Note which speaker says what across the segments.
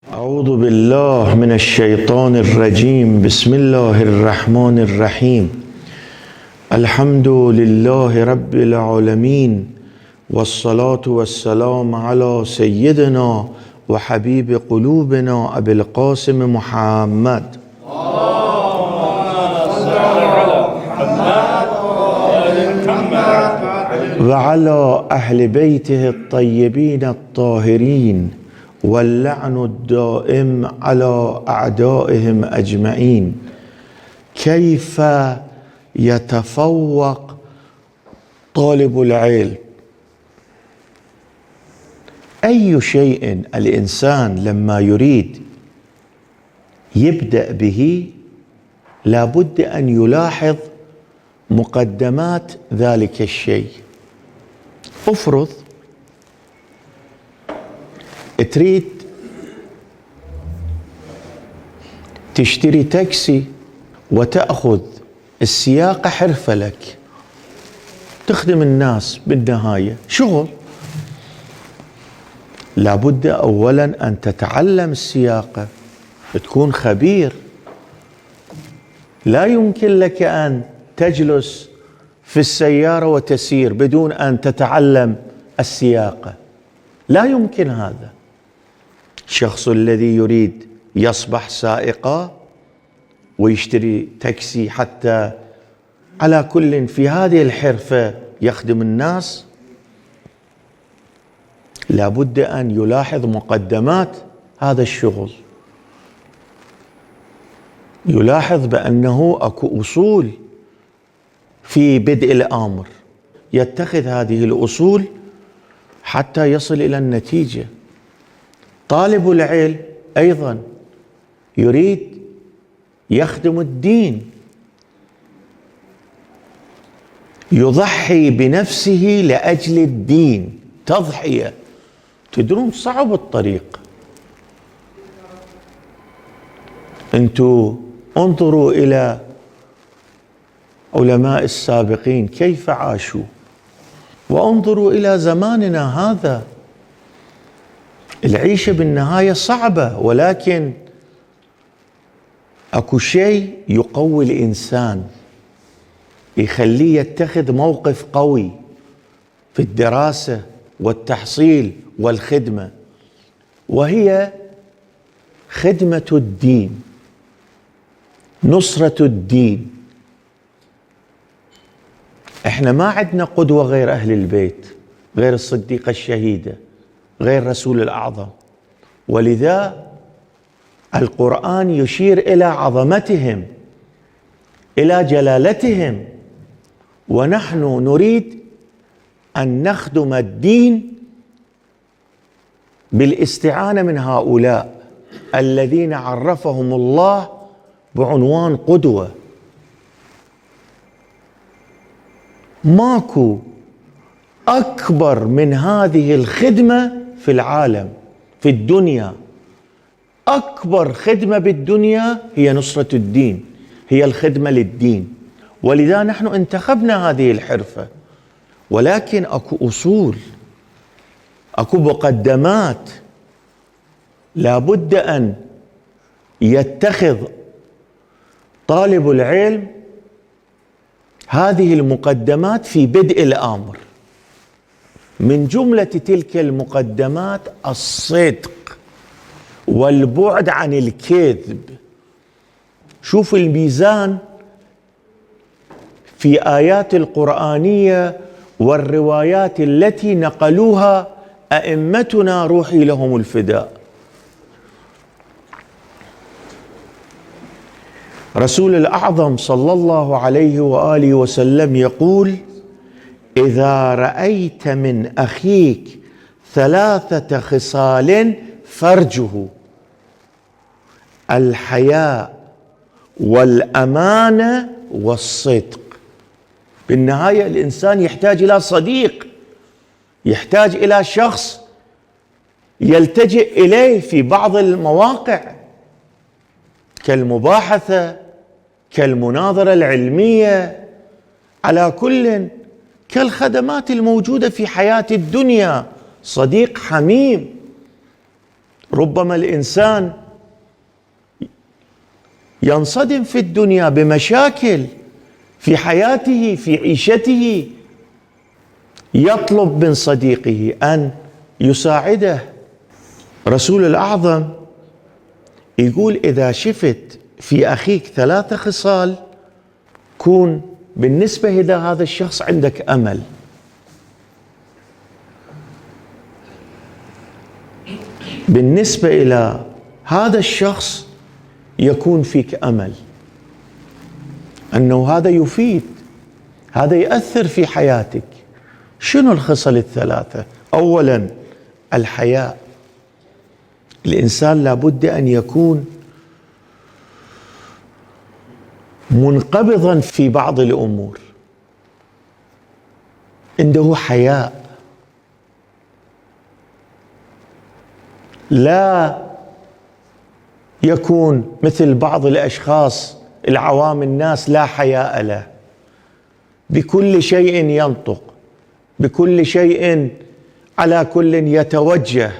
Speaker 1: أعوذ بالله من الشيطان الرجيم. بسم الله الرحمن الرحيم. الحمد لله رب العالمين، والصلاة والسلام على سيدنا وحبيب قلوبنا أبي القاسم محمد وعلى أهل بيته الطيبين الطاهرين، واللعن الدائم على أعدائهم أجمعين. كيف يتفوق طالب العلم؟ أي شيء الإنسان لما يريد يبدأ به لابد أن يلاحظ مقدمات ذلك الشيء. افرض تريد تشتري تاكسي وتأخذ السياقة حرفة لك، تخدم الناس بالنهاية شغل. لابد أولا أن تتعلم السياقة، تكون خبير. لا يمكن لك أن تجلس في السيارة وتسير بدون أن تتعلم السياقة، لا يمكن هذا. الشخص الذي يريد يصبح سائقا ويشتري تاكسي حتى على كل في هذه الحرفة يخدم الناس، لابد أن يلاحظ مقدمات هذا الشغل، يلاحظ بأنه أكو أصول في بدء الأمر، يتخذ هذه الأصول حتى يصل إلى النتيجة. طالب العلم أيضا يريد يخدم الدين، يضحي بنفسه لأجل الدين تضحية. تدرون صعب الطريق. أنتوا انظروا إلى علماء السابقين كيف عاشوا، وانظروا إلى زماننا هذا. العيشة بالنهاية صعبة، ولكن أكو شيء يقوي الإنسان، يخليه يتخذ موقف قوي في الدراسة والتحصيل والخدمة، وهي خدمة الدين، نصرة الدين. احنا ما عندنا قدوة غير أهل البيت، غير الصديقة الشهيدة، غير رسول الأعظم، ولذا القرآن يشير إلى عظمتهم، إلى جلالتهم، ونحن نريد أن نخدم الدين بالاستعانة من هؤلاء الذين عرفهم الله بعنوان قدوة. ماكو أكبر من هذه الخدمة في العالم، في الدنيا. أكبر خدمة بالدنيا هي نصرة الدين، هي الخدمة للدين، ولذا نحن انتخبنا هذه الحرفة. ولكن أكو أصول، أكو مقدمات لابد أن يتخذ طالب العلم هذه المقدمات في بدء الأمر. من جملة تلك المقدمات الصدق والبعد عن الكذب. شوف الميزان في آيات القرآنية والروايات التي نقلوها أئمتنا روحي لهم الفداء. رسول الأعظم صلى الله عليه وآله وسلم يقول: إذا رأيت من أخيك 3 خصال فارجه: الحياء والأمانة والصدق. بالنهاية الإنسان يحتاج إلى صديق، يحتاج إلى شخص يلتجئ إليه في بعض المواقع كالمباحثة، كالمناظرة العلمية، على كل كالخدمات الموجودة في حياة الدنيا. صديق حميم ربما الإنسان ينصدم في الدنيا بمشاكل في حياته في عيشته، يطلب من صديقه أن يساعده. رسول الأعظم يقول إذا شفت في أخيك 3 خصال كون بالنسبة إلى هذا الشخص عندك أمل. بالنسبة إلى هذا الشخص يكون فيك أمل، أنه هذا يفيد، هذا يأثر في حياتك. شنو الخصال ال3؟ أولا الحياء. الإنسان لابد أن يكون منقبضا في بعض الأمور، عنده حياء، لا يكون مثل بعض الأشخاص العوام الناس لا حياء له، بكل شيء ينطق، بكل شيء على كل يتوجه.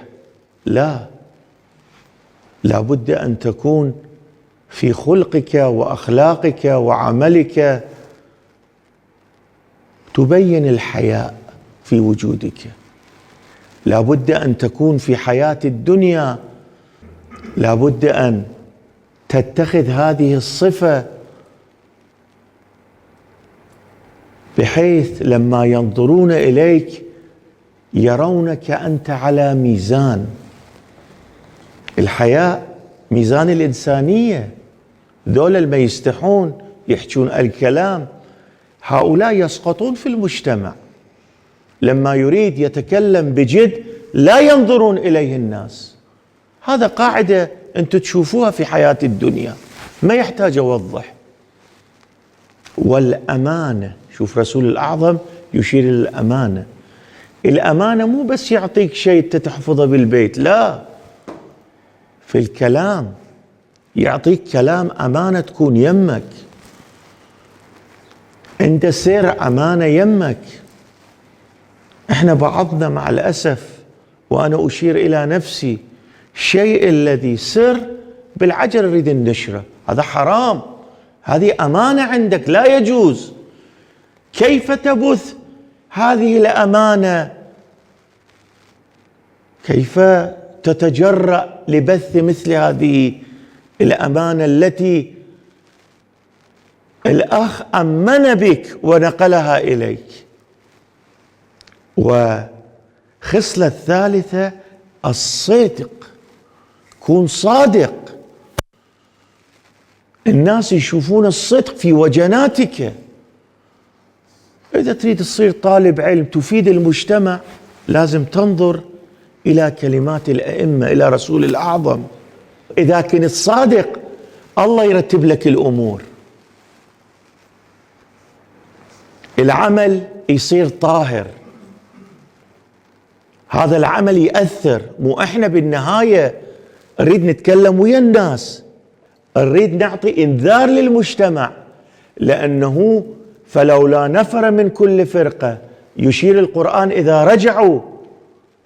Speaker 1: لا بد أن تكون في خلقك وأخلاقك وعملك تبين الحياء في وجودك. لا بد أن تكون في حياة الدنيا، لا بد أن تتخذ هذه الصفة بحيث لما ينظرون إليك يرونك أنت على ميزان. الحياء ميزان الإنسانية. ذولا اللي يستحون يحجون الكلام هؤلاء يسقطون في المجتمع. لما يريد يتكلم بجد لا ينظرون إليه الناس. هذا قاعدة أنتم تشوفوها في حياة الدنيا، ما يحتاج أوضح. والأمانة، شوف رسول الأعظم يشير إلى الأمانة. الأمانة مو بس يعطيك شيء تحفظه بالبيت، لا، في الكلام يعطيك كلام أمانة تكون يمك، عند سر أمانة يمك. احنا بعضنا مع الأسف، وأنا أشير إلى نفسي، الشيء الذي سر بالعجل نريد النشرة، هذا حرام، هذه أمانة عندك لا يجوز. كيف تبث هذه الأمانة؟ كيف تتجرأ لبث مثل هذه الأمانة التي الأخ أمن بك ونقلها إليك؟ وخصلة الثالثة الصدق. كون صادق، الناس يشوفون الصدق في وجناتك. إذا تريد تصير طالب علم تفيد المجتمع لازم تنظر إلى كلمات الأئمة، إلى رسول الأعظم. إذا كنت صادق الله يرتب لك الأمور، العمل يصير طاهر، هذا العمل يأثر. مو إحنا بالنهاية نريد نتكلم ويا الناس، نريد نعطي إنذار للمجتمع، لأنه فلولا نفر من كل فرقة، يشير القرآن إذا رجعوا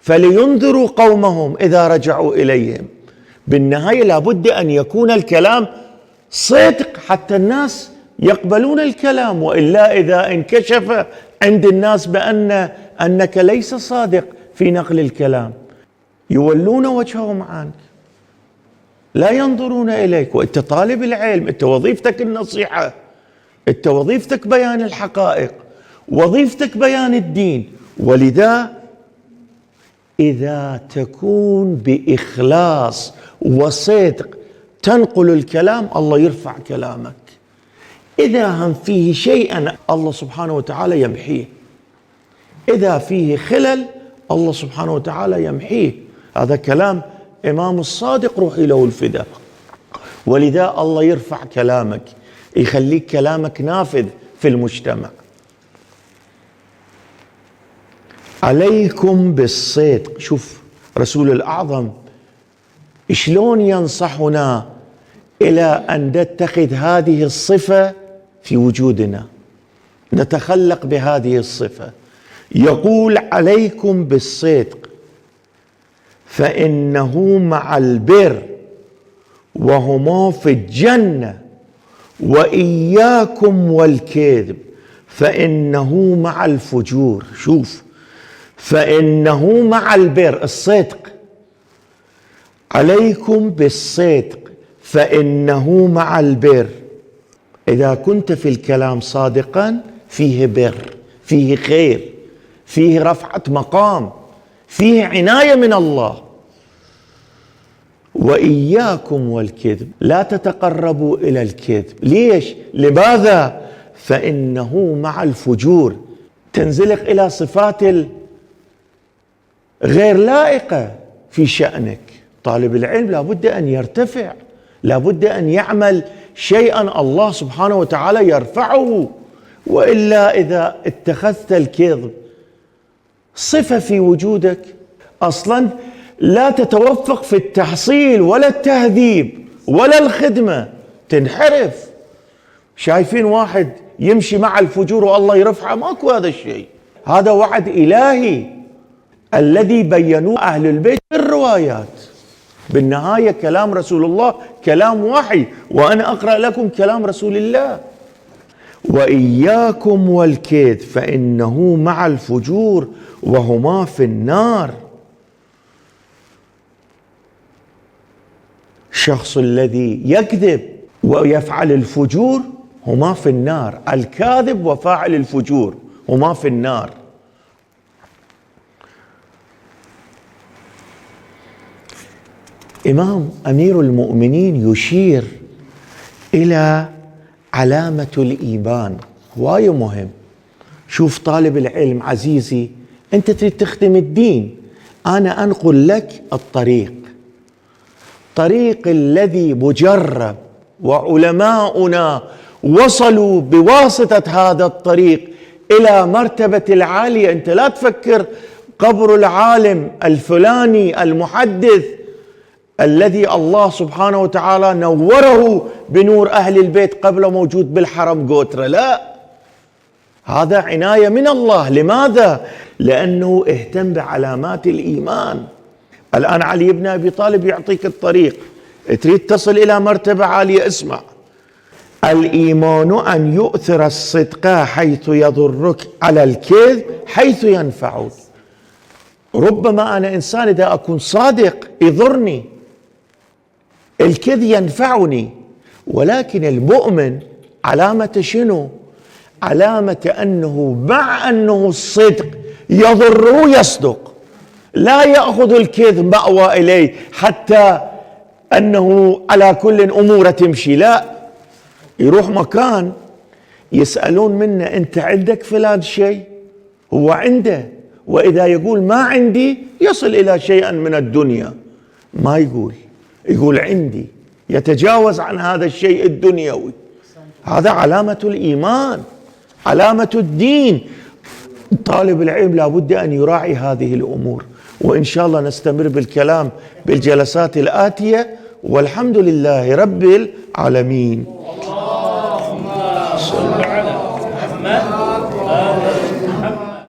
Speaker 1: فلينذروا قومهم إذا رجعوا إليهم. بالنهاية لابد أن يكون الكلام صدق حتى الناس يقبلون الكلام، وإلا إذا انكشف عند الناس أنك ليس صادق في نقل الكلام يولون وجههم عنك، لا ينظرون إليك. وأنت طالب العلم، أنت وظيفتك النصيحة، أنت وظيفتك بيان الحقائق، وظيفتك بيان الدين. ولذا إذا تكون بإخلاص وصدق تنقل الكلام الله يرفع كلامك. إذا هم فيه شيئا الله سبحانه وتعالى يمحيه، إذا فيه خلل الله سبحانه وتعالى يمحيه. هذا كلام إمام الصادق روحي له الفداء. ولذا الله يرفع كلامك، يخليك كلامك نافذ في المجتمع. عليكم بالصدق. شوف رسول الأعظم شلون ينصحنا إلى أن نتخذ هذه الصفة في وجودنا، نتخلق بهذه الصفة. يقول عليكم بالصدق فإنه مع البر وهما في الجنة، وإياكم والكذب فإنه مع الفجور. شوف، فإنه مع البر، الصدق، عليكم بالصدق، فإنه مع البر. إذا كنت في الكلام صادقا فيه بر، فيه خير، فيه رفعة مقام، فيه عناية من الله. وإياكم والكذب، لا تتقربوا إلى الكذب. ليش؟ لماذا؟ فإنه مع الفجور، تنزلق إلى صفات غير لائقة في شأنك. طالب العلم لابد أن يرتفع، لابد أن يعمل شيئا الله سبحانه وتعالى يرفعه، وإلا إذا اتخذت الكذب صفة في وجودك أصلا لا تتوفق في التحصيل ولا التهذيب ولا الخدمة، تنحرف. شايفين واحد يمشي مع الفجور والله يرفعه؟ ماكو هذا الشيء، هذا وعد إلهي الذي بينوه أهل البيت بالروايات. بالنهاية كلام رسول الله كلام وحي، وأنا أقرأ لكم كلام رسول الله. وإياكم والكذب فإنه مع الفجور وهما في النار. الشخص الذي يكذب ويفعل الفجور هما في النار، الكاذب وفاعل الفجور هما في النار. إمام أمير المؤمنين يشير إلى علامة الإيمان، وايد مهم. شوف طالب العلم عزيزي، أنت تريد تخدم الدين، أنا أنقل لك الطريق، طريق الذي مجرب، وعلماؤنا وصلوا بواسطة هذا الطريق إلى مرتبة العالية. أنت لا تفكر قبر العالم الفلاني المحدث الذي الله سبحانه وتعالى نوره بنور أهل البيت قبل موجود بالحرم قوترة، لا، هذا عناية من الله. لماذا؟ لأنه اهتم بعلامات الإيمان. الآن علي بن أبي طالب يعطيك الطريق، تريد تصل إلى مرتبة عالية، اسمع: الإيمان أن يؤثر الصدق حيث يضرك على الكذب حيث ينفعك. ربما أنا إنسان إذا أكون صادق يضرني، الكذب ينفعني، ولكن المؤمن علامة شنو؟ علامة أنه مع أنه الصدق يضره يصدق، لا يأخذ الكذب مأوى إليه حتى أنه على كل أموره تمشي، لا، يروح مكان يسألون منه أنت عندك فلان شيء؟ هو عنده، وإذا يقول ما عندي يصل إلى شيئا من الدنيا، ما يقول عندي، يتجاوز عن هذا الشيء الدنيوي. هذا علامة الإيمان، علامة الدين. طالب العلم لابد أن يراعي هذه الأمور. وإن شاء الله نستمر بالكلام بالجلسات الآتية، والحمد لله رب العالمين.